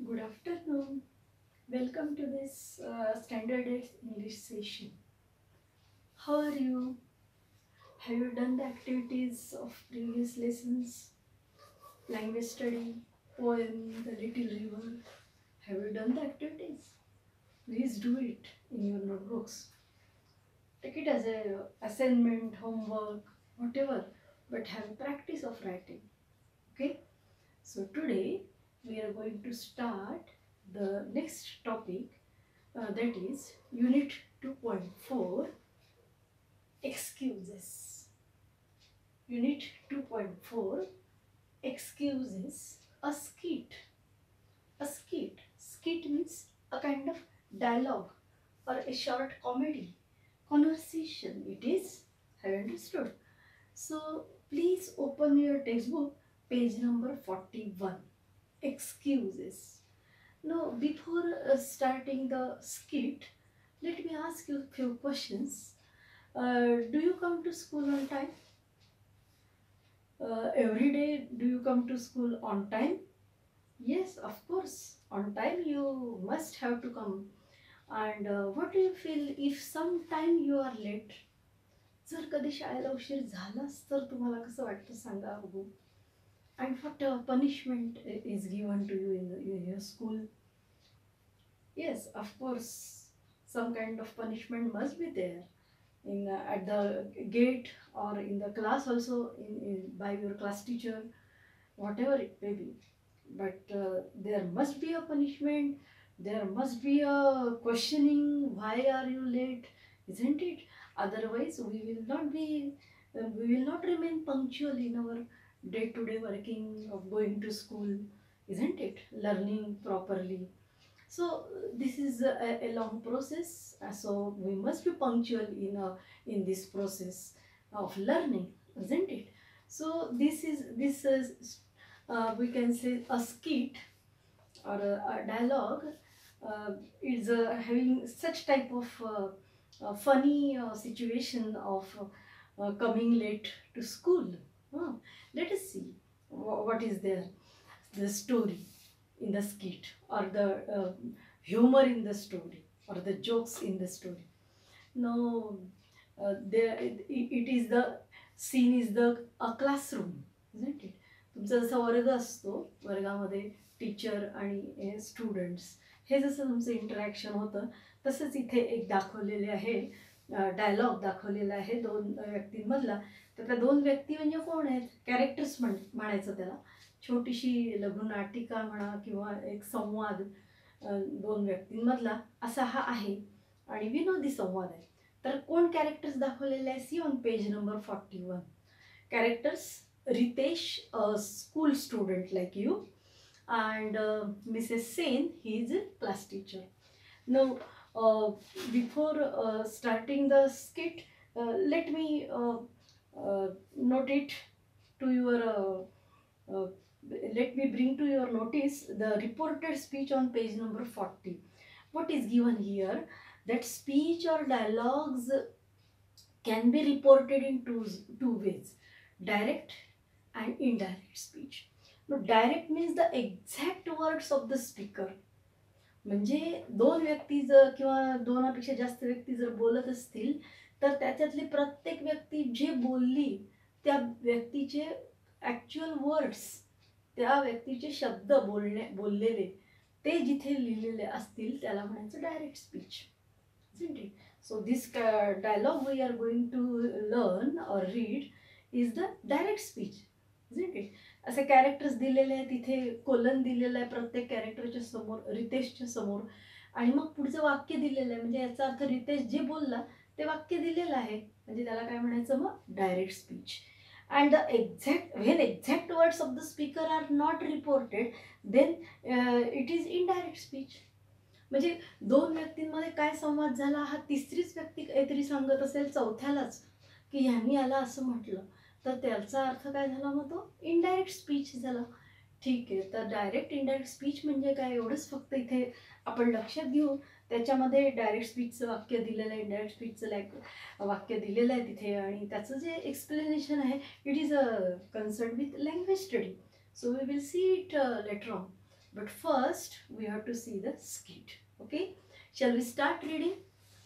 Good afternoon. Welcome to this standardized English session. How are you? Have you done the activities of previous lessons? Language study, poem, The Little River. Have you done the activities? Please do it in your notebooks. Take it as a assignment, homework, whatever, but have practice of writing. Okay? So today we are going to start the next topic, that is Unit 2.4, Excuses. Unit 2.4, Excuses, a skit. A skit. Skit means a kind of dialogue or a short comedy, conversation. It is. Have you understood? So please open your textbook, page number 41. Excuses. Now, before starting the skit, let me ask you a few questions. Do you come to school on time? Every day, do you come to school on time? Yes, of course. On time, you must have to come. And what do you feel if sometime you are late? जर कधी शाळेला उशीर झालाच तर तुम्हाला कसं वाटतं सांगा बघू. And what punishment is given to you in your school? Yes, of course, some kind of punishment must be there in at the gate or in the class also by your class teacher, whatever it may be. But there must be a punishment. There must be a questioning. Why are you late? Isn't it? Otherwise, we will not remain punctual in our day-to-day working of going to school, isn't it? Learning properly. So this is a long process. So we must be punctual in this process of learning, isn't it? So this is we can say a skit or a dialogue is having such type of funny situation of coming late to school. Huh. Let us see what is there, the story in the skit or the humor in the story or the jokes in the story. Now, it is the scene is the a classroom, isn't it? तुमचा जसा वर्ग असतो, वर्गामध्ये teacher आणि students हे जसं तुमचं interaction होतं तसंच इथे एक दाखवलेले आहे, डायलॉग दाखवलेला आहे दोन व्यक्तींमधला. तर त्या दोन व्यक्ती म्हणजे कोण आहेत? कॅरेक्टर्स म्हणायचं त्याला. छोटीशी लघुनाटिका म्हणा किंवा एक संवाद दोन व्यक्तींमधला असा हा आहे आणि विनोदी संवाद आहे. तर कोण कॅरेक्टर्स दाखवलेले आहे? See on page number 41. Characters Ritesh, school student like you, and Mrs. Sen, he is a class teacher. Now, before starting the skit, let me note it to your uh, let me bring to your notice the reported speech on page number 40. What is given here? That speech or dialogues can be reported in two ways: direct and indirect speech. Now, direct means the exact words of the speaker. म्हणजे दोन व्यक्ती जर किंवा दोनापेक्षा जास्त व्यक्ती जर बोलत असतील तर त्याच्यातली प्रत्येक व्यक्ती जे बोलली त्या व्यक्तीचे ॲक्च्युअल वर्ड्स, त्या व्यक्तीचे शब्द बोललेले ते जिथे लिहिलेले असतील त्याला म्हणायचं direct speech, isn't it? So this dialogue we are going to learn or read is the direct speech, isn't it? असे कॅरेक्टर्स दिलेले आहेत, तिथे कोलन दिलेलं आहे प्रत्येक कॅरेक्टरच्या समोर, रितेशच्या समोर, आणि मग पुढचं वाक्य दिलेलं आहे. म्हणजे याचा अर्थ रितेश जे बोलला ते वाक्य दिलेलं आहे, म्हणजे त्याला काय म्हणायचं मग direct speech. And the exact when exact words of the speaker are not reported then it is indirect speech. म्हणजे दोन व्यक्तींमध्ये काय संवाद झाला हा तिसरीच व्यक्ती काहीतरी सांगत असेल चौथ्यालाच की ह्यांनी याला असं म्हटलं, तर त्याचा अर्थ काय झाला? मग तो इनडायरेक्ट स्पीच झाला. ठीक आहे, तर डायरेक्ट इनडायरेक्ट स्पीच म्हणजे काय एवढंच फक्त इथे आपण लक्षात घेऊ. त्याच्यामध्ये डायरेक्ट स्पीचचं वाक्य दिलेलं आहे, इनडायरेक्ट स्पीचचं वाक्य दिलेलं आहे तिथे, आणि त्याचं जे एक्सप्लेनेशन आहे it is a concern with language study. So we will see it later on. But first we have to see the skit. Okay, shall we start reading?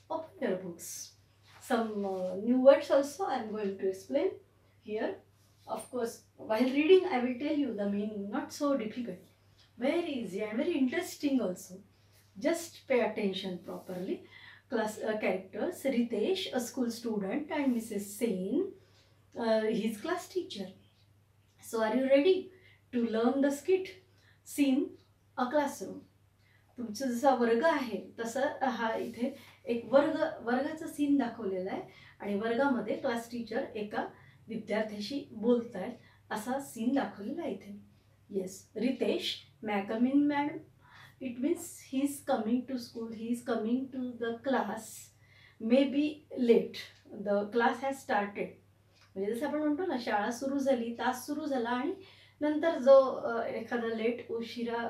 Open your books. Some new words also I am going to explain here. Of course, while reading I will tell you the meaning, not so difficult. Very easy and very interesting also. Just pay attention properly. Class characters: Ritesh, a school student, and Mrs. Sen, his class teacher. So are you ready to learn the skit? Scene: a classroom. तुमचं जसा वर्ग आहे तसं हा इथे एक वर्गाचा scene दाखवलेला आहे आणि वर्गामध्ये क्लास टीचर एका विद्यार्थ्याशी बोलत आहेत असा सीन दाखवलेला आहे इथे. Yes, Ritesh, may come in madam. It means he is coming to school, he is coming to the class, may be late, the class has started. म्हणजे जसं आपण म्हणतो ना, शाळा सुरू झाली, तास सुरू झाला आणि नंतर जो एखादा लेट उशिरा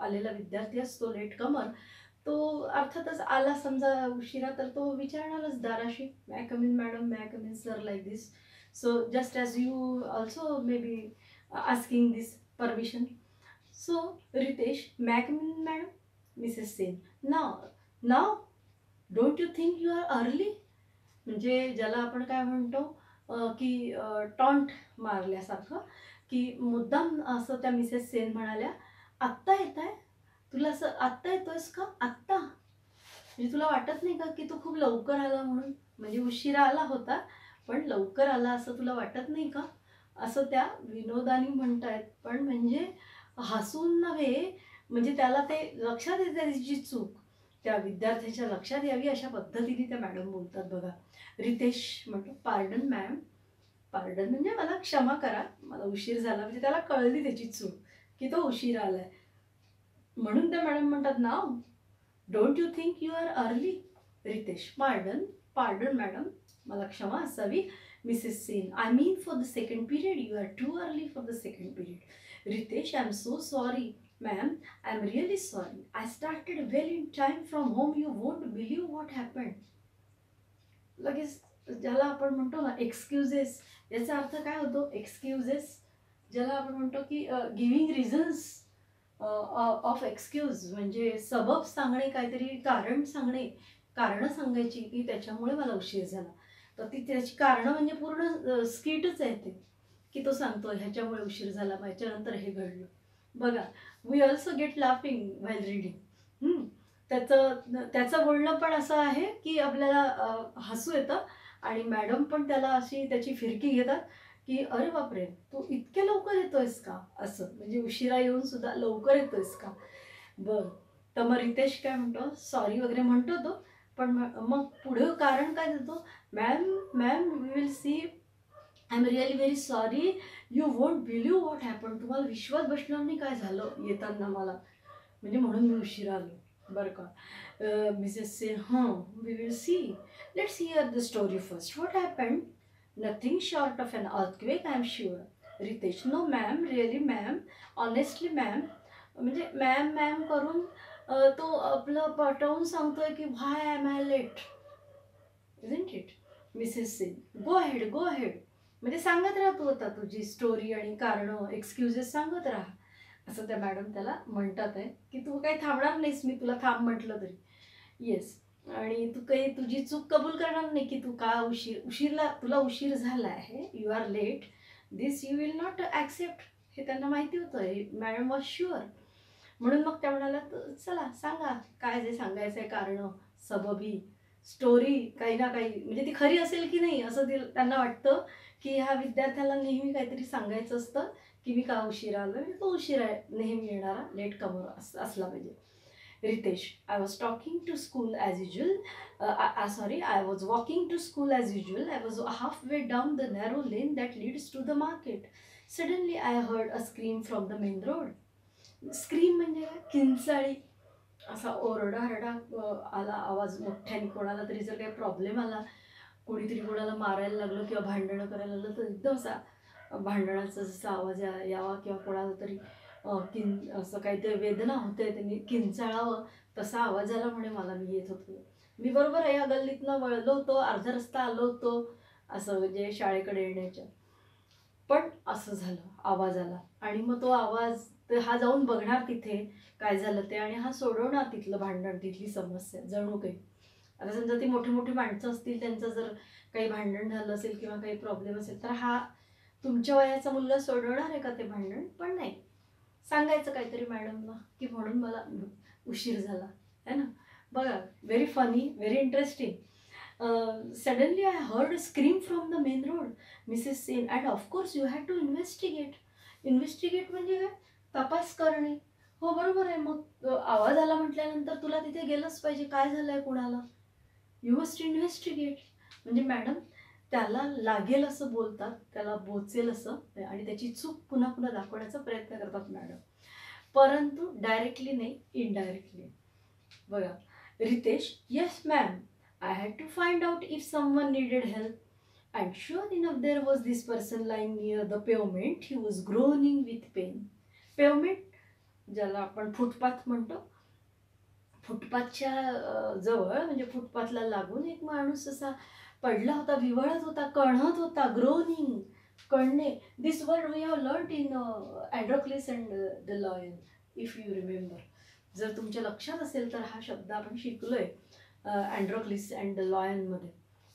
आलेला विद्यार्थी असतो, लेट कमर, तो अर्थातच आला समजा उशिरा तर तो विचारणारच दाराशी, मॅ come in madam, may come in sir, like this. So just as you also may be asking this permission. So Ritesh, may come in madam. Mrs Sen, now don't you think you are early. म्हणजे ज्याला आपण काय म्हणतो की taunt मारल्यासारखं, की मुद्दाम असं त्या मिसेस सेन म्हणाल्या, आत्ता येत आहे तुला, असं आत्ता येतोयस का, आत्ता? म्हणजे तुला वाटत नाही का की तू खूप लवकर आला म्हणून? म्हणजे उशिरा आला होता पण लवकर आला असं तुला वाटत नाही का, असं त्या विनोदानी म्हणतायत. पण म्हणजे हसून नव्हे, म्हणजे त्याला ते लक्षात येते त्याची चूक, त्या विद्यार्थ्याच्या लक्षात यावी अशा पद्धतीने त्या मॅडम बोलतात बघा. रितेश म्हणतो, पार्डन मॅम. पार्डन म्हणजे मला क्षमा करा, मला उशीर झाला. म्हणजे त्याला कळली त्याची चूक की तो उशीर आलाय. म्हणून त्या मॅडम म्हणतात, now don't you think you are early. Ritesh, pardon madam, मला क्षमा असावी. Mrs Sen, I mean for the second period, you are too early for the second period. Ritesh, I am so sorry ma'am, I am really sorry. I started well in time from home, you won't believe what happened. लगेच ज्याला आपण म्हणतो ना excuses, याचा अर्थ काय होतो? Excuses ज्याला आपण म्हणतो की गिव्हिंग रिझन्स ऑफ एक्सक्यूज, म्हणजे सबब सांगणे, काहीतरी कारण सांगणे, कारणं सांगायची की त्याच्यामुळे मला उशीर झाला. तर ती त्याची कारणं म्हणजे पूर्ण स्किटच आहे ते, की तो सांगतो ह्याच्यामुळे उशीर झाला, ह्याच्यानंतर हे घडलं. बघा, we also get laughing while reading. त्याचं बोलणं पण असं आहे की आपल्याला हसू येतं आणि मॅडम पण त्याला अशी त्याची फिरकी घेतात की अरे बापरे, तू इतके लवकर येतोयस का, असं म्हणजे उशिरा येऊन सुद्धा लवकर येतोयस का. बरं, तर मग रितेश काय म्हणतो, सॉरी वगैरे म्हणतो तो, पण मग पुढे कारण काय देतो, ma'am ma'am we will see, I am really very sorry, you won't believe what happen. तुम्हाला विश्वास बसणार नाही काय झालं येताना मला, म्हणजे म्हणून मी उशिरा आलो. बरं का. Mrs Sen, we will see, let's hear the story first. What happened? Nothing short of an earthquake, I am sure. Ritesh, no ma'am, really ma'am, honestly ma'am. म्हणजे मॅम करून तो आपलं पटवून सांगतोय की why am I late, isn't it. Mrs Sen, go ahead. म्हणजे सांगत राहा तू आता तुझी स्टोरी आणि कारणं, एक्सक्युजेस सांगत राहा, असं त्या मॅडम त्याला म्हणतात आहे की तू काही थांबणार नाहीस, मी तुला थांब म्हटलं तरी. येस, आणि तू काही तुझी चूक कबूल करणार नाही की तू का उशीरला तुला उशीर झाला आहे, you are late, this you will not accept. हे त्यांना माहिती होतं, मॅडम वॉज शुअर. म्हणून मग त्या म्हणाला, चला सांगा काय जे सांगायचं आहे, कारणं, सबबी, स्टोरी, काही ना काही, म्हणजे ती खरी असेल की नाही असं त्यांना वाटतं की ह्या विद्यार्थ्याला नेहमी काहीतरी सांगायचं असतं की मी का उशिरा आलो, तो उशिरा नेहमी येणारा लेट कमर असला पाहिजे. Riteish, I was talking to school as usual. I was walking to school as usual. I was halfway down the narrow lane that leads to the market. Suddenly, I heard a scream from the main road. Scream म्हणजे काय? किंचाळी, असा ओरडारडा आला आवाज मोठ्याने. कोणाला तरी जर काही प्रॉब्लेम आला, कोणीतरी कोणाला मारायला लागलं किंवा भांडणं करायला लागलं, तर एकदम असा भांडणाचा जसा आवाज यावा किंवा कोणाला तरी असं काहीतरी वेदना होते त्यांनी किंचाळावं, तसा आवाज आला म्हणे मला. मी येत होतो, मी बरोबर या गल्लीतनं वळलो होतो, अर्धा रस्ता आलो होतो असं, म्हणजे शाळेकडे येण्याच्या. पण असं झालं, आवाज आला आणि मग तो आवाज तर हा जाऊन बघणार तिथे काय झालं ते आणि हा सोडवणार तिथलं भांडण, तिथली समस्या जणू काही. आता समजा ती मोठी मोठी माणसं असतील, त्यांचं जर काही भांडण झालं असेल किंवा काही प्रॉब्लेम असेल, तर हा तुमच्या वयाचा मुलगा सोडवणार आहे का ते भांडण? पण नाही. सांगायचं काहीतरी मॅडमला की म्हणून मला उशीर झाला, है ना. बघा, very funny, very interesting. Suddenly I heard a scream from the main road, Mrs. Sen, and of course you had to investigate. Investigate म्हणजे काय? तपास करणे. हो बरोबर आहे. मग आवाज आला म्हटल्यानंतर तुला तिथे गेलंच पाहिजे. काय झालंय कुणाला? You must investigate. म्हणजे मॅडम त्याला लागेल असं बोलतात, त्याला बोचेल असं आणि त्याची चूक पुन्हा पुन्हा दाखवण्याचा प्रयत्न करतात मॅडम. परंतु डायरेक्टली नाही, इनडायरेक्टली. बघा, Ritesh, yes ma'am, I had to find out if someone needed help. And sure enough, there was this person lying near the pavement. He was groaning with pain. Pavement, ज्याला आपण footpath म्हणतो, फुटपाथच्या जवळ म्हणजे फुटपाथला लागून एक माणूस असा पडला होता, विवळत होता, कणत होता. ग्रोनिंग, कणणे. This word we have learn in Androcles and the lion, if you remember. जर तुमच्या लक्षात असेल तर हा शब्द आपण शिकलोय अँड्रोक्लिस अँड द लॉयनमध्ये.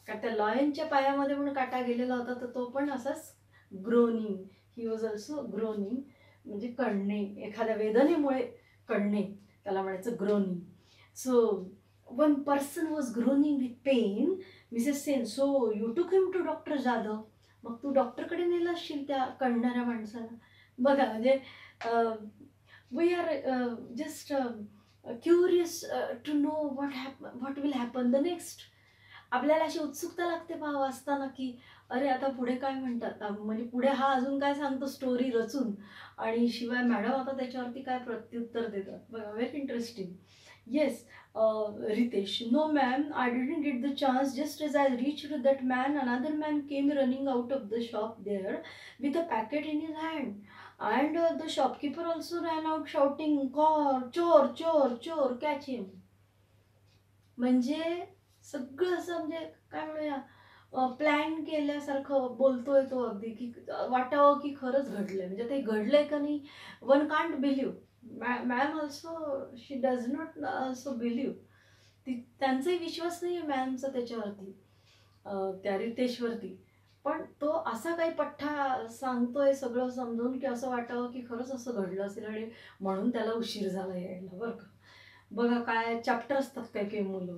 कारण त्या लॉयनच्या पायामध्ये पण काटा गेलेला होता, तर तो पण असाच groaning. He was also groaning, म्हणजे कणणे, एखाद्या वेदनेमुळे कणणे, त्याला म्हणायचं groaning. So one person was groaning with pain, Mrs Sen, so you took him to doctor Jadhav. मग तू डॉक्टरकडे नेलं असशील त्या कणणाऱ्या माणसाला. बघा, म्हणजे we are just curious to know what will happen the next. आपल्याला अशी उत्सुकता लागते पहा वाचताना की अरे आता पुढे काय म्हणतात, म्हणजे पुढे हा अजून काय सांगतो स्टोरी रचून, आणि शिवाय मॅडम आता त्याच्यावरती काय प्रत्युत्तर देतात. बघा, very interesting. Yes Ritesh, no ma'am, I didn't get the chance. Just as I reached that man, another man came running out of the shop there with a packet in his hand. And the shopkeeper also ran out shouting, चोर चोर चोर, catch हिम. म्हणजे सगळं असं, म्हणजे काय म्हणूया, plan केल्यासारखं बोलतोय तो अगदी, की वाटावं की खरंच घडलंय. म्हणजे ते घडलंय का नाही, one can't believe. Ma'am also, she does not also believe. त्यांचाही विश्वास नाही आहे मॅमचा त्याच्यावरती, त्या रितेशवरती. पण तो असा काही पठ्ठा सांगतोय सगळं समजून की असं वाटावं की खरंच असं घडलं असेल आणि म्हणून त्याला उशीर झाला यायला. बरं का, बघा काय चॅप्टर असतात काही काही मुलं.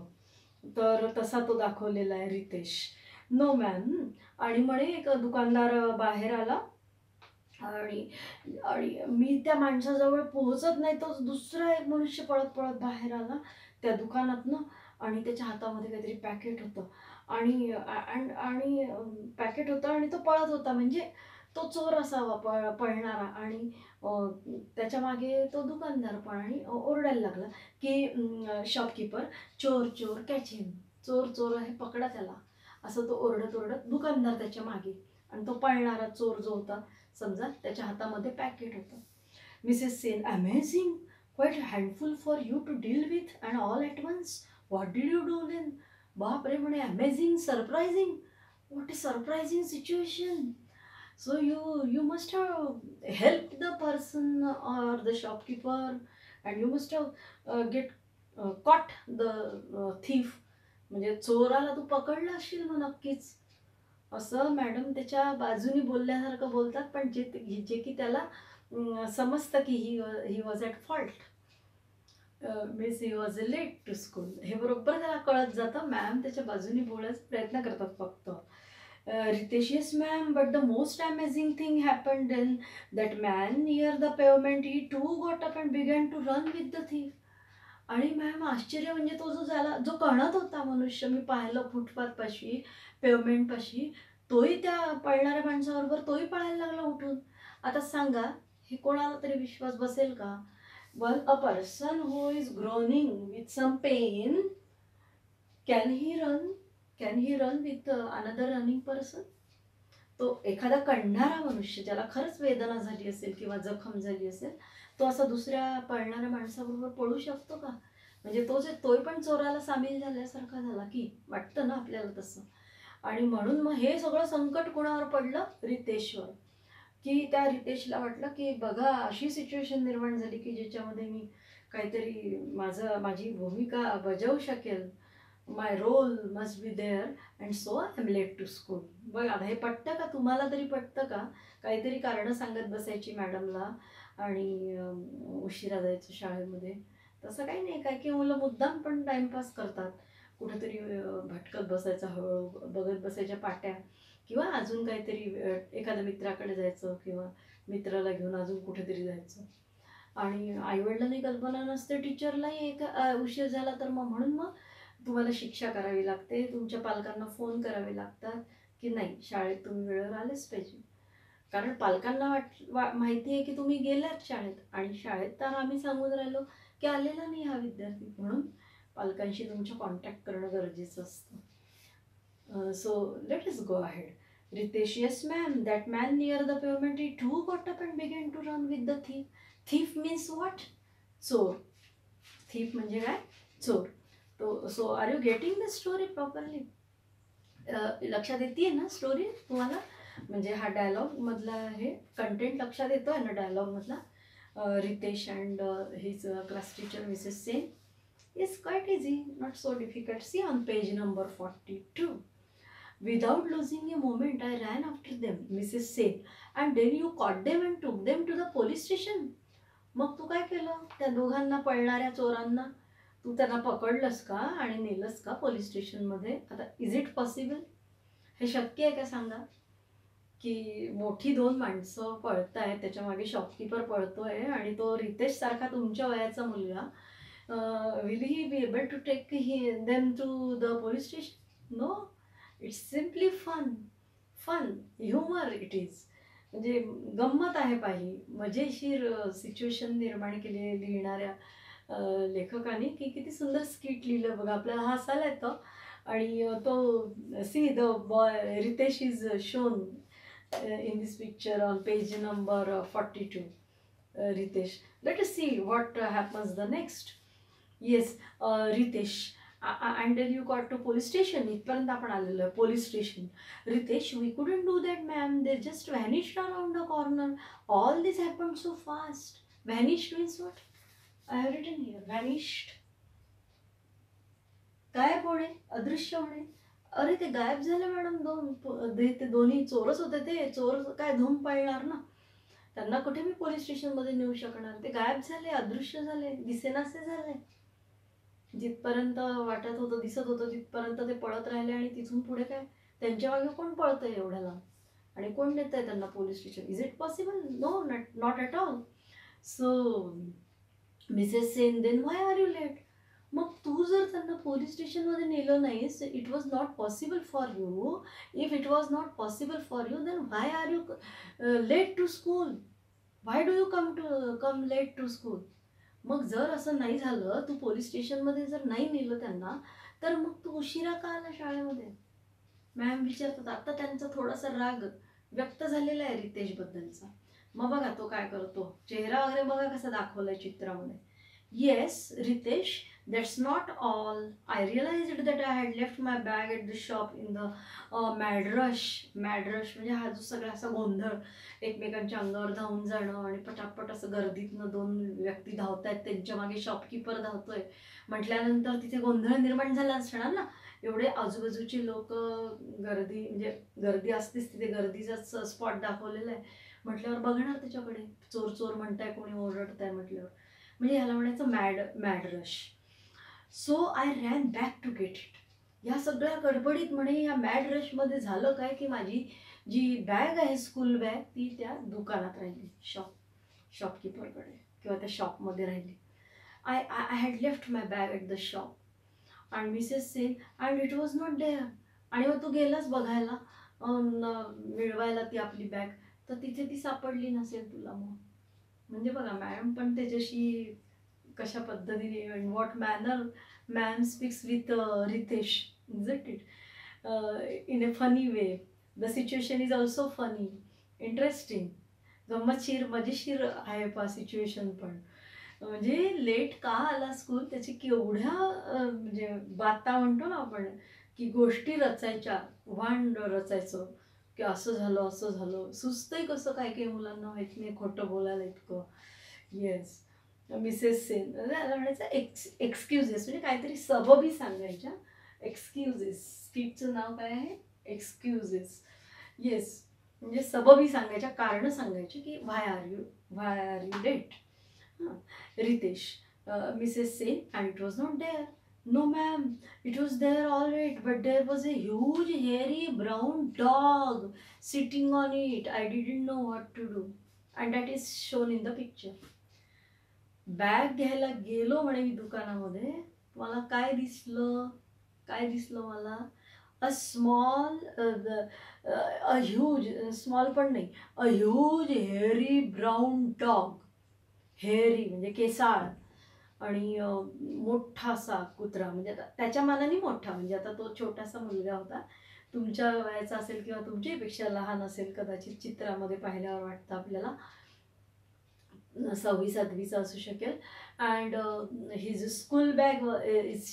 तर तसा तो दाखवलेला आहे रितेश. No ma'am. आणि म्हणे एक दुकानदार बाहेर आला आणि आणि मी त्या माणसाजवळ पोहोचत नाही, तो दुसरा एक मनुष्य पळत पळत बाहेर आला त्या दुकानातनं, आणि त्याच्या हातामध्ये काहीतरी पॅकेट होतं आणि आणि पॅकेट होतं आणि तो पळत होता. म्हणजे तो चोर असावा, पळणारा. आणि त्याच्या मागे तो दुकानदार पण, आणि ओरडायला लागला की शॉपकीपर, चोर चोर, कॅच हिम. चोर चोर आहे, पकडा त्याला. असं तो ओरडत ओरडत दुकानदार त्याच्या मागे, आणि तो पळणारा चोर जो होता समजा त्याच्या हातामध्ये पॅकेट होतं. Mrs Sen, amazing, quite handful for you to deal with and all at once. What did you do then? बापरे म्हणे, amazing, surprising. What is surprising situation? So you must have helped the person or the shopkeeper, and you must have get caught the thief. म्हणजे चोराला तू पकडलं असशील मग नक्कीच. असं madam त्याच्या बाजूनी बोलल्यासारखं बोलतात, पण जे की त्याला समजतं की he was at fault, means he was late to school. हे बरोबर त्याला कळत जातं. मॅम त्याच्या बाजूनी बोलायचा प्रयत्न करतात फक्त. Ritesh, yes ma'am, but the most amazing thing happened then. That man near the pavement, he too got up and began to run with the thief. आणि मॅम आश्चर्य म्हणजे तो जो झाला, जो कणत होता मनुष्य, मी पाहिलं फुटपाथ पाशी, पेवमेंट पाशी, तोही त्या पळणाऱ्या माणसाबरोबर तोही पळायला लागला उठून. आता सांगा, हे कोणाला तरी विश्वास बसेल का? One a person who is groaning with some pain, can he run with another running person? तो एखादा कणणारा मनुष्य, ज्याला खरंच वेदना झाली असेल किंवा जखम झाली असेल, तो असा दुसऱ्या पळणाऱ्या माणसाबरोबर पळू शकतो का? म्हणजे तोही पण चोराला सामील झाल्यासारखा झाला की, वाटतं ना आपल्याला तसं. आणि म्हणून मग हे सगळं संकट कोणावर पडलं? रितेशवर. की त्या रितेशला वाटलं की बघा अशी सिच्युएशन निर्माण झाली की ज्याच्यामध्ये मी काहीतरी माझी भूमिका बजावू शकेल. My role must be there and so I am late to school. बघा आता हे पटतं का? तुम्हाला तरी पटतं का? काहीतरी कारणं सांगत बसायची मॅडमला आणि उशिरा जायचं शाळेमध्ये. तसं काही नाही. काय की मुलं मुद्दाम पण टाईमपास करतात. कुठेतरी भटकत बसायचं, हळू बघत बसायच्या पाट्या किंवा अजून काहीतरी एखाद्या मित्राकडे जायचं किंवा मित्राला घेऊन अजून कुठेतरी जायचं. आणि आईवडिलांनी कल्पना नसते, टीचरलाही उशीर झाला तर म्हणून मग तुम्हाला शिक्षा करावी लागते. तुमच्या पालकांना फोन करावे लागतात की नाही शाळेत तुम्ही वेळेवर आलेच पाहिजे. कारण पालकांना माहिती आहे की तुम्ही गेलात शाळेत आणि शाळेत तर आम्ही सांगून राहिलो की आलेला नाही हा विद्यार्थी, म्हणून पालकांशी तुमच्या कॉन्टॅक्ट करणं गरजेचं असतं. So let us go ahead. Ritesh, yes ma'am, that man near the pavement, he too got up and began to run with the thief. Thief means what? चोर. Thief म्हणजे काय? चोर. तो so are you getting the story properly? लक्षात येते ना story तुम्हाला? म्हणजे हा डायलॉग मधला हे कंटेंट लक्षात येतोय ना डायलॉग मधला? Ritesh and his class teacher Mrs. Sen. Yes, quite easy, not so difficult. See on page number 42. Without losing a moment, I ran after them, Mrs. Sen. And then you caught them and took them to the police station. मग तू काय केलं? त्या दोघांना पळणाऱ्या चोरांना तू त्यांना पकडलंस का आणि नेलंस का पोलीस स्टेशनमध्ये? आता इज इट पॉसिबल? हे शक्य आहे का सांगा? की मोठी दोन माणसं पळतायत, त्याच्या मागे शॉपकीपर पळतोय आणि तो रितेश सारखा तुमच्या वयाचा मुलगा, will he be able to take them to the police station? No. It's simply fun. Fun humour it is. म्हणजे गंमत आहे पाहिली, मजेशीर सिच्युएशन निर्माण केली लिहिणाऱ्या लेखकाने की किती सुंदर स्किट लिहिलं बघा. आपल्याला हसायला येतं. आणि तो see the boy Ritesh is shown in this picture on page number 42. Ritesh, let us see what happens the next. Yes, Ritesh, and then you got to police station. इथपर्यंत आपण आलेलो आहे police station. Ritesh, we couldn't do that ma'am, they just vanished around the corner. All this happened so fast. Vanished means what? I have written here vanished. गायब होणे, अदृश्य होणे. अरे ते गायब झाले मॅडम. ते दोन्ही चोरच होते. ते चोर काय धूम पाळणार ना, त्यांना कुठे मी पोलीस स्टेशनमध्ये नेऊ शकणार. ते गायब झाले, अदृश्य झाले, दिसेनासे झाले. जिथपर्यंत वाटत होतं, दिसत होतं तिथपर्यंत ते पळत राहिले आणि तिथून पुढे काय त्यांच्या मागे कोण पळतंय एवढ्याला आणि कोण नेत आहे त्यांना police station? Is it possible? No, not at all. So Mrs Sen, then why are you late? मग तू जर त्यांना पोलीस स्टेशनमध्ये नेलं नाहीस, it was not possible for you. If it was not possible for you, then why are you late to school? Why do you come late to school? मग जर असं नाही झालं, तू पोलीस स्टेशनमध्ये जर नाही नेलं त्यांना, तर मग तू उशिरा का आला शाळेमध्ये? मॅम विचारतात. आता त्यांचा थोडासा राग व्यक्त झालेला आहे रितेशबद्दलचा. मग बघा तो काय करतो, चेहरा वगैरे बघा कसा दाखवलाय चित्रामध्ये. Yes, Ritesh, that's not all. I realized that I had left my bag at the shop in the mad rush. Mad rush म्हणजे हा जो सगळा असा गोंधळ, एकमेकांच्या अंगावर धावून जाणं आणि पटापट असं गर्दीतनं दोन व्यक्ती धावतायत, त्यांच्या मागे शॉपकीपर धावतोय म्हटल्यानंतर तिथे गोंधळ निर्माण झाला असणार ना. एवढे आजूबाजूचे लोक, गर्दी म्हणजे गर्दी असतेच तिथे, गर्दीचाच स्पॉट दाखवलेला आहे म्हटल्यावर बघणार त्याच्याकडे. चोर चोर म्हणताय, कोणी ओरडताय म्हटल्यावर. म्हणजे ह्याला म्हणायचं mad rush. So I ran back to get it. या सगळ्या गडबडीत म्हणे या मॅड रशमध्ये झालं काय की माझी जी बॅग आहे, स्कूल बॅग, ती त्या दुकानात राहिली, शॉपकीपरकडे किंवा त्या शॉपमध्ये राहिली. I had left my bag at the shop and Mrs Sen and it was not there. आणि मग तू गेलास बघायला, मिळवायला ती आपली बॅग, तर तिथे ती सापडली नसेल तुला. मग म्हणजे बघा मॅडम पण त्याच्याशी कशा पद्धतीने, in what manner ma'am speaks with Ritesh, isn't it? In a funny way. The situation is also funny, interesting, गंमतशीर, मजेशीर आहे पा सिच्युएशन पण. म्हणजे लेट का आला स्कूल, त्याची केवढ्या म्हणजे बाता म्हणतो ना आपण, की गोष्टी रचायच्या, वांड रचायचं, की असं झालं असं झालं. सुचतंय कसं काय काही मुलांना माहित नाही खोटं बोलायला इतकं. येस. मिसेस सेन म्हणायचं एक्सक्युजेस म्हणजे काहीतरी सबबी सांगायच्या. एक्सक्युजेस. स्किटचं नाव काय आहे? एक्सक्युजेस. येस. म्हणजे सबबी सांगायच्या, कारणं सांगायची की व्हाय आर यू लेट. हां. Ritesh, Mrs Sen and it was not there. No, ma'am, it was there all right, but there was a huge, hairy, brown dog sitting on it. I didn't know what to do. And that is shown in the picture. Bag घ्यायला गेलो म्हणे मी दुकानामध्ये. मला काय दिसलं? काय दिसलं मला? A small a huge, small पण नाही, अ ह्यूज हेअरी ब्राऊन डॉग. हेअरी म्हणजे केसाळ आणि मोठासा कुत्रा, म्हणजे आता त्याच्या मानाने मोठा, म्हणजे आता तो छोटासा मुलगा होता, तुमच्या वयाचा असेल किंवा तुमच्यापेक्षा लहान असेल कदाचित, चित्रामध्ये पाहिल्यावर वाटतं आपल्याला 6वी-7वीचा असू शकेल. And his school bag is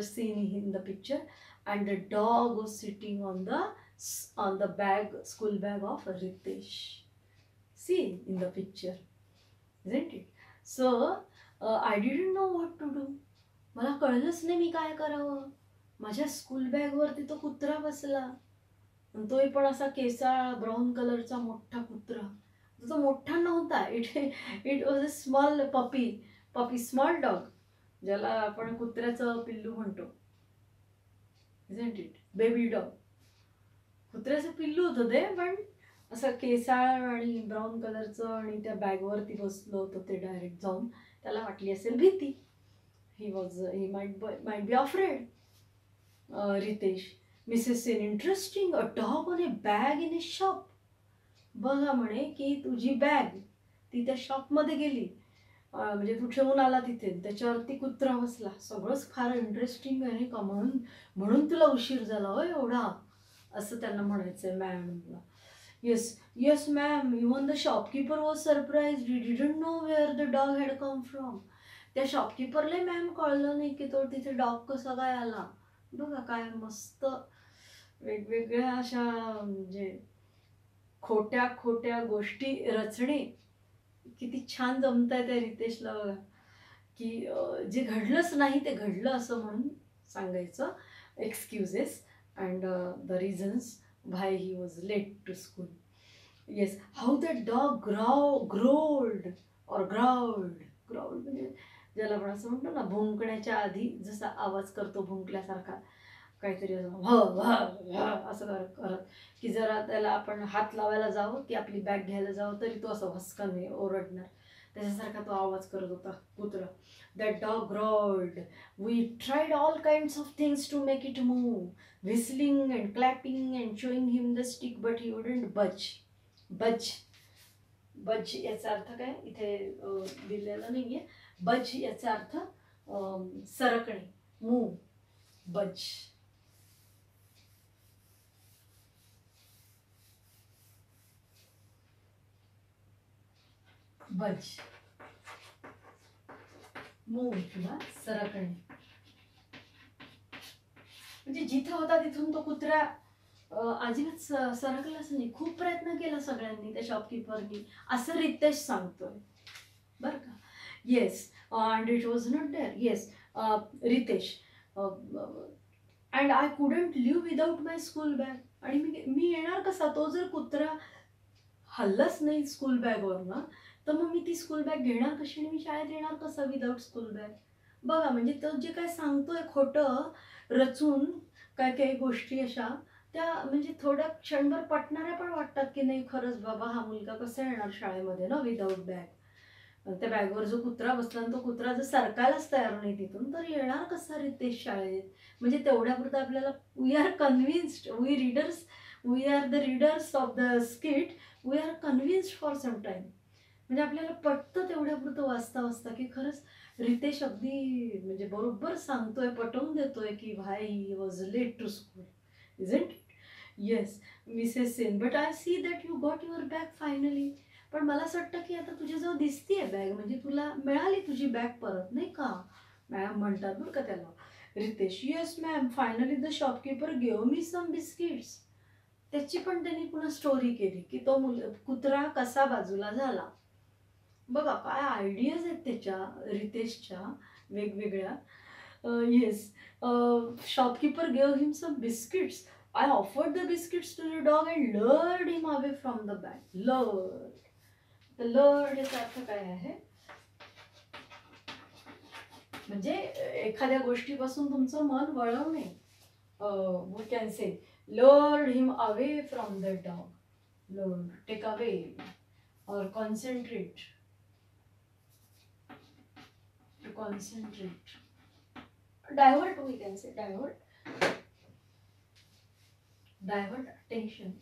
seen in the picture and the dog was sitting on the bag, school bag of Ritesh. See in the picture, isn't it? So I didn't know what to do. मला कळलंच नाही मी काय करावं. माझ्या school बॅगवरती तो कुत्रा बसला, तोही पण असा केसाळ ब्राऊन कलरचा मोठा कुत्रा. तो मोठा नव्हता, it was a small puppy small dog, ज्याला आपण कुत्र्याचं पिल्लू म्हणतो, isn't it? Baby dog. कुत्र्याचं पिल्लू होतं ते, पण असं केसाळ आणि ब्राऊन कलरचं, आणि त्या बॅगवरती बसलं होतं ते डायरेक्ट जाऊन. त्याला वाटली असेल भीती. He might be afraid. Ritesh, Mrs Sen, interesting, a dog on a bag in a shop. बघा म्हणे की तुझी बॅग ती त्या शॉपमध्ये गेली, म्हणजे तू ठेवून आला तिथे, त्याच्यावरती कुत्रा बसला. सगळंच फार इंटरेस्टिंग आहे का, म्हणून तुला उशीर झाला हो एवढा, असं त्यांना म्हणायचंय मॅडमला. Yes ma'am, even the shopkeeper was surprised. He didn't know where the dog had come from. त्या शॉपकीपरला मॅम कळलं नाही की तो तिथे डॉग कसा काय आला. बघा काय मस्त वेगवेगळ्या अशा म्हणजे खोट्या खोट्या गोष्टी रचणे किती छान जमताय त्या रितेशला. बघा की जे घडलंच नाही ते घडलं असं म्हणून सांगायचं. Excuses and the reasons why he was late to school. Yes, how that dog growled म्हणजे ज्याला आपण असं म्हणतो ना, भुंकण्याच्या आधी जसा आवाज करतो भुंकल्यासारखा, काहीतरी असं करत की जरा त्याला आपण हात लावायला जावं की आपली बॅग घ्यायला जावं तरी तो असं भस्काने ओरडणार, त्याच्यासारखा तो आवाज करत होता कुत्रा. That dog growled. We tried all kinds of things to make it move, whistling and clapping and showing him the stick, but he wouldn't budge याचा अर्थ काय इथे दिलेला नाहीये. बज याचा अर्थ सरकणे, मूव, बज. मूव किंवा सरकणे. म्हणजे जिथं होता तिथून तो कुत्रा अजिबात सरकलाच नाही. खूप प्रयत्न केला सगळ्यांनी, त्या शॉपकीपरनी, असं रितेश सांगतोय बरं का. Yes, and it was not there. Yes, Ritesh, and I couldn't leave without my school bag. आणि मी येणार कसा, तो जर कुत्रा हल्लाच नाही स्कूल बॅगवर ना, तर मग मी ती स्कूल बॅग घेणार कशी आणि मी शाळेत येणार कसा विदाऊट स्कूल बॅग. बघा म्हणजे तो जे काय सांगतोय खोटं रचून, काय काही गोष्टी अशा त्या म्हणजे थोड्या क्षणभर पटणाऱ्या पण वाटतात की नाही, खरंच बाबा हा मुलगा कसा येणार शाळेमध्ये ना विदाऊट बॅग. त्या बॅगवर जो कुत्रा बसला आणि तो कुत्रा जर सरकायलाच तयार नाही तिथून, तर येणार कसा रितेश शाळेत. म्हणजे तेवढ्यापुरतं आपल्याला we are convinced, we are the readers of the skit, we are convinced for some time. म्हणजे आपल्याला पटतं तेवढ्यापुरतं वाचता की खरंच रितेश अगदी म्हणजे बरोबर सांगतोय, पटवून देतोय की why he was late to school, isn't it. Yes, Mrs Sen, but I see that you got your bag finally. पण मला असं वाटतं की आता तुझ्याजवळ दिसतीये बॅग, म्हणजे तुला मिळाली तुझी बॅग परत, नाही का, मॅम म्हणतात बरं का त्याला. Ritesh, yes ma'am, finally the shopkeeper gave me some biscuits. त्याची पण त्यांनी पुन्हा स्टोरी केली की तो कुत्रा कसा बाजूला झाला. बघा काय आयडियाज आहेत त्याच्या, रितेशच्या वेगवेगळ्या. Yes, shopkeeper gave him some biscuits. I offered the biscuits to the dog and lured him away from the bag. Lured, lured याचा अर्थ काय आहे? म्हणजे एखाद्या गोष्टीपासून तुमचं मन वळवणे. We can say lured him away from the dog. Lured, take away or concentrate, to concentrate, divert, we can say divert attention,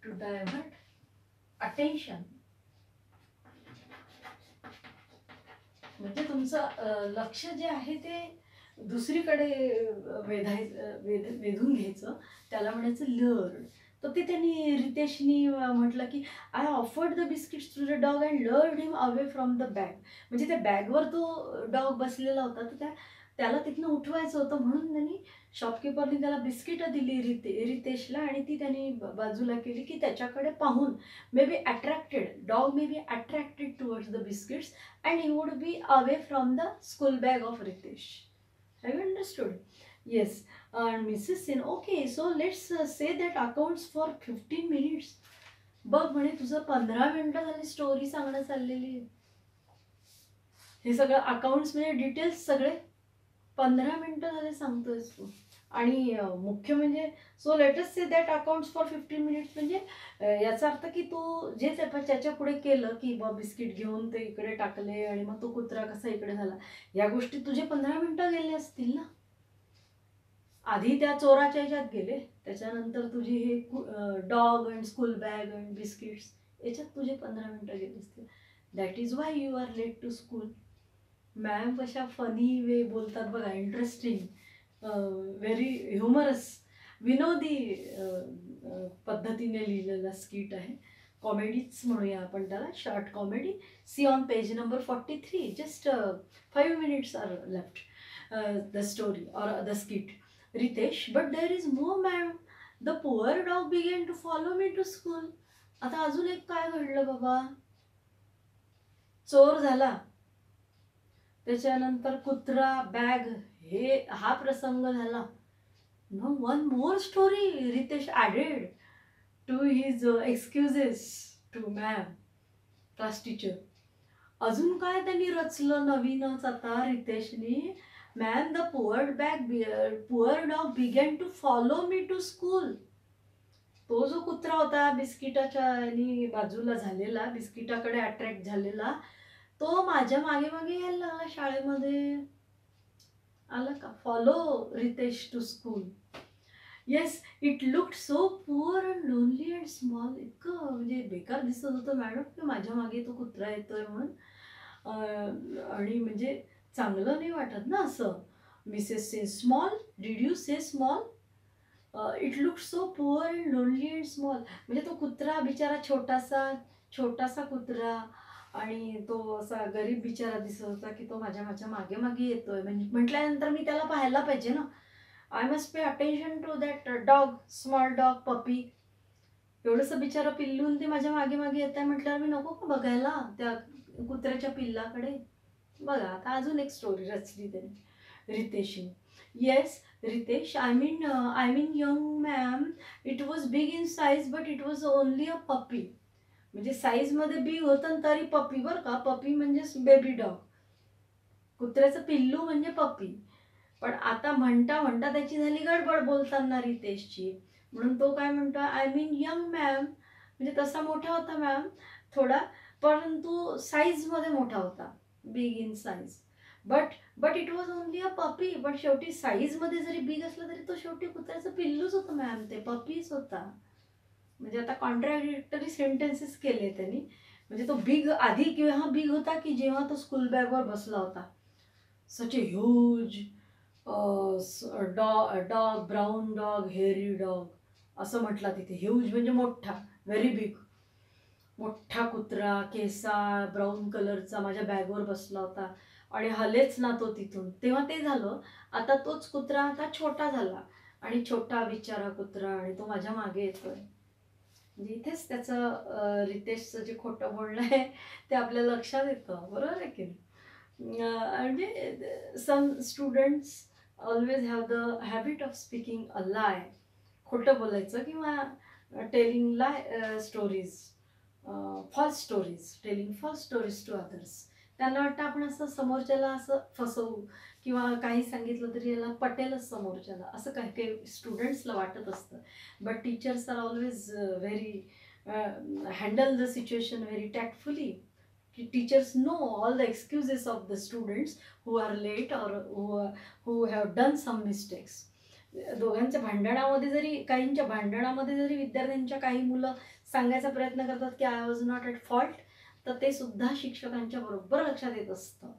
to divert attention. म्हणजे तुमचं लक्ष जे आहे ते दुसरीकडे वेधून घ्यायचं, त्याला म्हणायचं लर्ड. तर ते त्यांनी रितेशनी म्हटलं की I offered the biscuits to the dog and lured him away from the bag. म्हणजे त्या बॅगवर तो डॉग बसलेला होता, तर त्याला तिथनं उठवायचं होतं, म्हणून त्यांनी शॉपकीपरनी त्याला बिस्किटं दिली रितेशला, आणि ती त्यांनी बाजूला केली की त्याच्याकडे पाहून may be attracted, dog may be attracted towards the biscuits and he would be away from the school bag of Ritesh. Have you understood? Yes. And Mrs. Sin, okay, so let's say that accounts for 15 minutes. बघ म्हणे तुझं 15 मिनिटं झाली story सांगणं चाललेली. हे सगळं accounts म्हणजे डिटेल्स सगळे 15 मिनिटं झाले सांगतोयस तू. आणि मुख्य म्हणजे so let's say that accounts for 15 minutes. म्हणजे याचा अर्थ की तू जे त्याच्या पुढे केलं की बा बिस्किट घेऊन ते इकडे टाकले आणि मग तो कुत्रा कसा इकडे झाला, या गोष्टी तुझे 15 मिनिटं गेले असतील ना. आधी त्या चोराच्या ह्याच्यात गेले, त्याच्यानंतर तुझी हे dog and school bag and biscuits, याच्यात तुझे 15 मिनिटं गेले असतील. That is why you are late to school. Ma'am कशा फनी वे बोलतात बघा, इंटरेस्टिंग, व्हेरी ह्युमरस, विनोदी पद्धतीने लिहिलेला स्किट आहे. कॉमेडीच म्हणूया आपण त्याला, short comedy. See on page number 43, just 5 minutes are left the story और the skit. Ritesh, but there is more ma'am. The poor dog began to follow me to school. आता अजून एक काय घडलं बाबा, चोर झाला, त्याच्यानंतर कुत्रा, बॅग, हा प्रसंग झाला. No, one more story Ritesh added to his excuses to ma'am, class teacher. अजून काय त्यांनी रचलं नवीनच आता रितेशनी. Ma'am, the poor dog began to follow me to school. तो जो कुत्रा होता बिस्किटाच्या बाजूला झालेला, बिस्किटाकडे अट्रॅक्ट झालेला, तो माझ्या मागे मागे यायला लागला शाळेमध्ये. आला का? Follow Ritesh to school. Yes, it looked so poor and lonely and small. इतकं म्हणजे बेकार दिसत होतं मॅडम की माझ्या मागे तो कुत्रा येतोय म्हणून. आणि म्हणजे चांगलं नाही वाटत ना असं. Mrs say small, did you say small? It looked so poor and lonely and small. म्हणजे तो कुत्रा बिचारा छोटासा कुत्रा, आणि तो असा गरीब बिचारा दिसत होता की तो माझ्या मागे मागे येतोय. म्हणजे म्हटल्यानंतर मी त्याला पाहायला पाहिजे ना. I must pay attention to that dog, small dog, puppy. एवढंसं बिचारा पिल्लून ते माझ्या मागे मागे येत आहे म्हटल्यावर मी नको का बघायला त्या कुत्र्याच्या पिल्लाकडे. बघा आता अजून एक स्टोरी रचली त्याने रितेशने. Yes Ritesh, I mean young ma'am, it was big in size but it was only a puppy. म्हणजे साईजमध्ये बिग होतं तरी पपी, बरं का. पपी म्हणजे बेबी डॉग, कुत्र्याचं पिल्लू म्हणजे पपी. पण आता म्हणता म्हणता त्याची झाली गडबड बोलताना रितेशची, म्हणून तो काय म्हणतो, आय मीन यंग मॅम. म्हणजे तसा मोठा होता मॅम थोडा, परंतु साईजमध्ये मोठा होता, big in size. But it was only a पपी. पण शेवटी साईजमध्ये जरी बिग असला तरी तो शेवटी कुत्र्याचं पिल्लूच होतं मॅम, ते पपीच होता. म्हणजे आता कॉन्ट्राडिक्टरी सेंटेन्सेस केले त्यांनी. म्हणजे तो बिग आधी केव्हा बिग होता की जेव्हा तो स्कूल बॅगवर बसला होता. Such a huge dog, brown dog, hairy dog असं म्हटलं तिथे. ह्यूज म्हणजे मोठा, व्हेरी बिग, मोठा कुत्रा, केसाळ, ब्राऊन कलरचा माझ्या बॅगवर बसला होता आणि हलेच ना तो तिथून. तेव्हा ते झालं. आता तोच कुत्रा आता छोटा झाला आणि छोटा बिचारा कुत्रा आणि तो माझ्या मागे येतोय. म्हणजे इथेच त्याचं रितेशचं जे खोटं बोलणं आहे ते आपल्या लक्षात येतं, बरोबर आहे की नाही? म्हणजे some students always have the habit of speaking a lie, खोटं बोलायचं किंवा telling lie stories, false stories, telling false stories to others. त्यांना वाटतं आपण असं समोरच्याला असं फसवू किंवा काही सांगितलं तरी याला पटेलच समोरच्याला, असं काही काही स्टुडंट्सला वाटत असतं. But teachers are always very handle the situation very tactfully. Teachers know all the excuses of the students who are late or who have done some mistakes. दोघांच्या भांडणामध्ये जरी काहींच्या भांडणामध्ये जरी विद्यार्थ्यांच्या काही मुलं सांगायचा प्रयत्न करतात की I was not at fault, तर ते सुद्धा शिक्षकांच्या बरोबर लक्षात येत असतं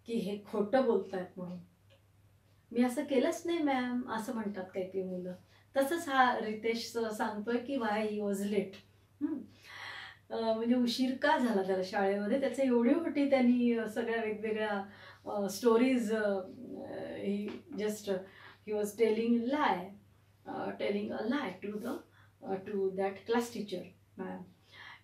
की हे खोटं बोलतायत म्हणून. मी असं केलंच नाही मॅम, असं म्हणतात काही काही मुलं. तसंच हा रितेश सांगतोय की वाय ही वॉज लेट. म्हणजे उशीर का झाला त्याला शाळेमध्ये, त्याचं एवढी मोठी त्यांनी सगळ्या वेगवेगळ्या stories, he just he was telling a lie to that class teacher ma'am.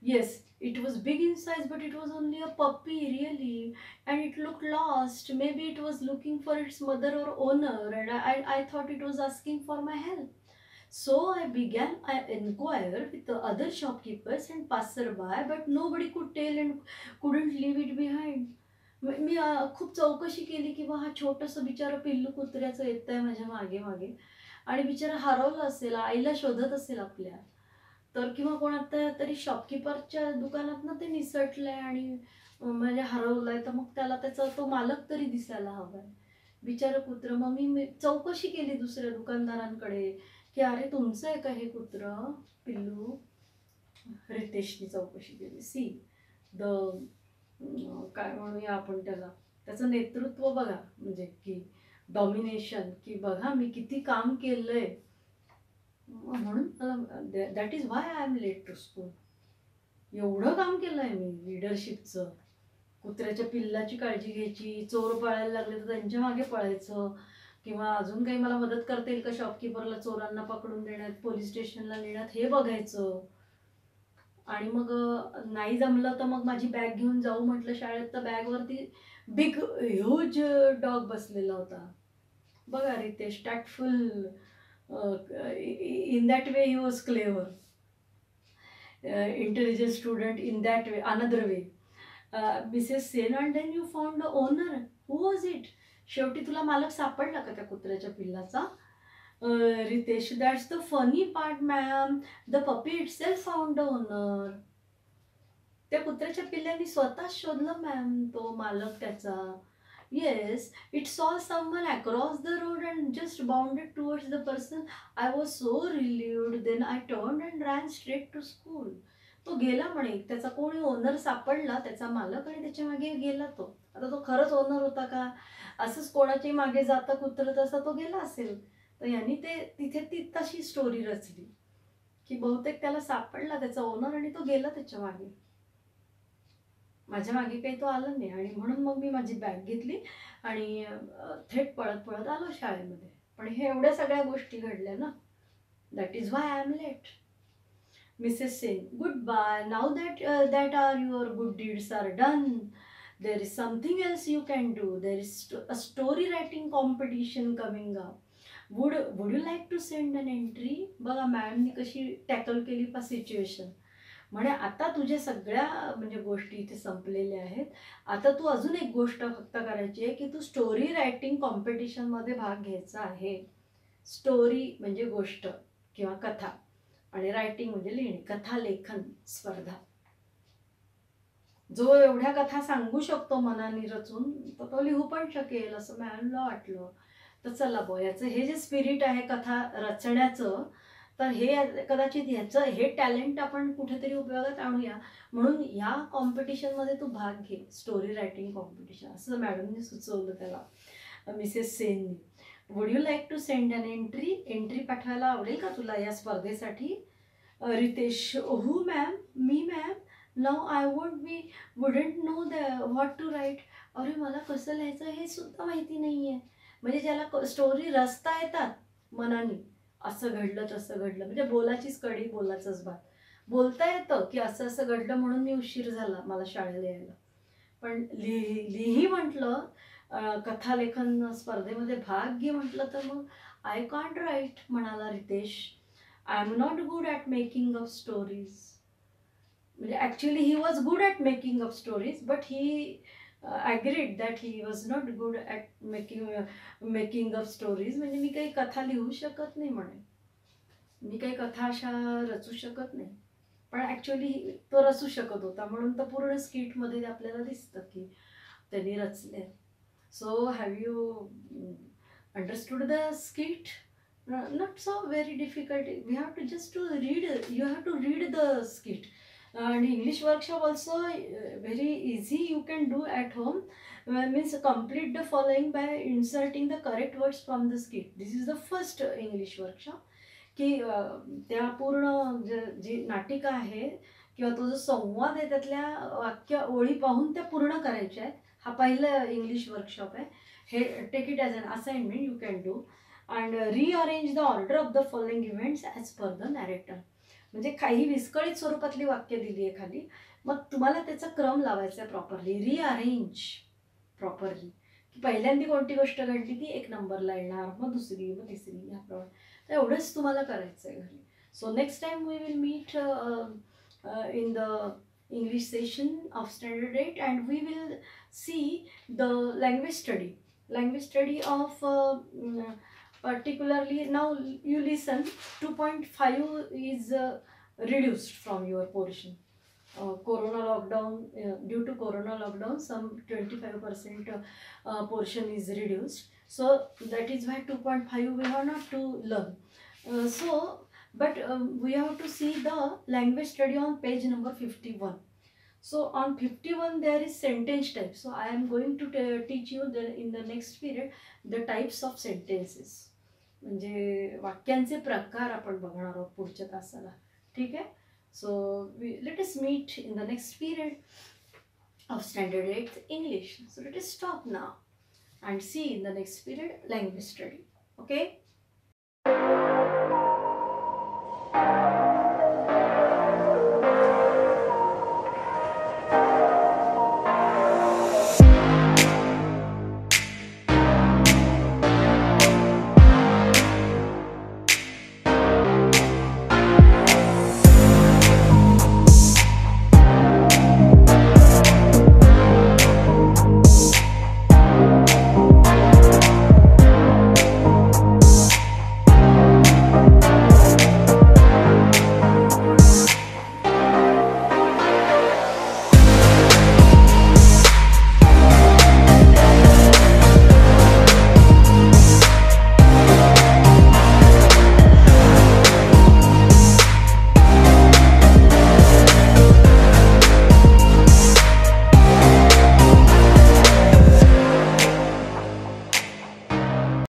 Yes, it was big in size, but it was only a puppy, really, and it looked lost. Maybe it was looking for its mother or owner, and I thought it was asking for my help. So I inquired with the other shopkeepers and passerby, but nobody could tell and couldn't leave it behind. मी खूप चौकशी केली की बा हा छोटंसं बिचारं पिल्लू कुत्र्याचं येतंय माझ्या मागे मागे आणि बिचारा हरवलं असेल, आईला शोधत असेल आपल्या, तर किंवा कोणाच्या तरी शॉपकीपरच्या दुकानातनं ते निसटलंय आणि म्हणजे हरवलंय, तर मग त्याला त्याचा तो मालक तरी दिसायला हवाय. बिचारं कुत्रं. मग मी चौकशी केली दुसऱ्या दुकानदारांकडे की अरे तुमचं आहे का हे कुत्रं पिल्लू. रितेशनी चौकशी केली. सी द काय म्हणूया आपण त्याला, त्याचं नेतृत्व बघा, म्हणजे की डॉमिनेशन, की बघा मी किती काम केलंय, म्हणून that is why I am late to school. एवढं काम केलंय मी लिडरशिपचं. कुत्र्याच्या पिल्लाची काळजी घ्यायची, चोर पळायला लागले तर त्यांच्या मागे पळायचं, किंवा अजून काही मला मदत करता येईल का शॉपकीपरला चोरांना पकडून देण्यात, पोलीस स्टेशनला नेण्यात, हे बघायचं. आणि मग नाही जमलं तर मग माझी बॅग घेऊन जाऊ म्हटलं शाळेत, तर बॅगवरती बिग ह्यूज डॉग बसलेला होता. बघा Riteish टॅक्टफुल, in that way he was clever, intelligent student in that way, another way. Mrs. Sen, and then you found the owner. Who was it? शेवटी तुला मालक सापडला का त्या कुत्र्याच्या पिल्लाचा? Riteish, that's the funny part ma'am, the puppy itself found the owner. त्या कुत्र्याच्या पिल्लांनी स्वतः शोधलं ma'am तो मालक त्याचा. Yes, it saw someone across the road and just bounded towards the person. I was so relieved. Then I turned and ran straight to school. तो गेला म्हणे, त्याचा कोणी ओनर सापडला, त्याचा मालक, आणि त्याच्या मागे गेला तो. आता तो खरंच ओनर होता का, असंच कोणाच्याही मागे जातं कुत्रं तसा तो गेला असेल. तर यांनी ते तिथे ती तशी स्टोरी रचली की बहुतेक त्याला सापडला त्याचा ओनर आणि तो गेला त्याच्या मागे. माझ्या मागे काही तो आला नाही, आणि म्हणून मग मी माझी बॅग घेतली आणि थेट पळत पळत आलो शाळेमध्ये. पण हे एवढ्या सगळ्या गोष्टी घडल्या ना, that is why I am late. Mrs Sen, good bye. Now that are your good deeds are done, there is something else you can do. There is a story writing competition coming up. Would you like to send an entry. बघा मॅडमनी कशी tackle केली पा situation. म्हणे आता तुझ्या सगळ्या म्हणजे गोष्टी इथे संपलेल्या आहेत, आता तू अजून एक गोष्ट फक्त करायची आहे की तू स्टोरी रायटिंग कॉम्पिटिशनमध्ये भाग घ्यायचा आहे. स्टोरी म्हणजे गोष्ट किंवा कथा, आणि रायटिंग म्हणजे लिहिणे, कथा लेखन स्पर्धा. जो एवढ्या कथा सांगू शकतो मनाने रचून, तर तो लिहू पण शकेल असं मॅमला वाटलं. तर चला बो, याचं हे जे स्पिरिट आहे कथा रचण्याचं, तर हे कदाचित ह्याचं हे टॅलेंट आपण कुठेतरी उपयोगात आणूया, म्हणून ह्या कॉम्पिटिशनमध्ये तू भाग घे, स्टोरी रायटिंग कॉम्पिटिशन, असं मॅडमने सुचवलं त्याला, मिसेस सेननी. Would you like to send an entry पाठवायला आवडेल का तुला या स्पर्धेसाठी? रितेश, हो मॅम, मी मॅम. नाव I wouldn't know what to write. अरे मला कसं लिहायचं हे सुद्धा माहिती नाही आहे. म्हणजे ज्याला स्टोरी रचता येतात मनाने असं घडलं तसं घडलं, म्हणजे बोलाचीच कढी बोलाचंच भात. बोलता येतं की असं असं घडलं म्हणून मी उशीर झाला मला शाळेला यायला. पण लिही म्हटलं, कथालेखन स्पर्धेमध्ये भाग घे म्हटलं तर मग आय कांट राईट म्हणाला Ritesh. I am not good at making of stories. म्हणजे actually he was good at making of stories, but he agreed that he was not good at making of stories. म्हणजे मी काही कथा लिहू शकत नाही म्हणे, मी काही कथा अशा रचू शकत नाही. पण ॲक्च्युली तो रचू शकत होता, म्हणून तर पूर्ण स्किटमध्ये आपल्याला दिसतं की त्यांनी रचले. So have you understood the skit? Not so very difficult. We have to just to read. You have to read the skit. And English workshop also very easy. You can do at home. Means complete the following by inserting the correct words from the skit. This is the first English workshop. की त्या पूर्ण जी नाटिका आहे किंवा तो जो संवाद आहे त्यातल्या वाक्य ओळी पाहून त्या पूर्ण करायच्या आहेत. हा पहिला इंग्लिश वर्कशॉप आहे. हे take it as an assignment you can do. And rearrange the order of the following events as per the narrator. म्हणजे काही विस्कळीत स्वरूपातली वाक्य दिली आहे खाली, मग तुम्हाला त्याचा क्रम लावायचा आहे प्रॉपरली. रिअरेंज प्रॉपरली की पहिल्यांदा कोणती गोष्ट घडली ती एक नंबरला येणार, मग दुसरी, मग तिसरी, ह्याप्रमाणे. तर एवढंच तुम्हाला करायचं आहे घरी. So next time we will meet in the English session of standard 8, and we will see the language study of particularly. Now you listen, 2.5 is reduced from your portion. Corona lockdown, due to corona lockdown some 25% portion is reduced, so that is why 2.5 we have not to learn. But we have to see the language study on page number 51. So on 51 there is sentence type. So I am going to teach you in the next period the types of sentences. म्हणजे वाक्यांचे प्रकार आपण बघणार आहोत पुढच्या तासाला. ठीक आहे. So let us meet in the next period of standard 8 English. So let us stop now and see in the next period language study. Okay.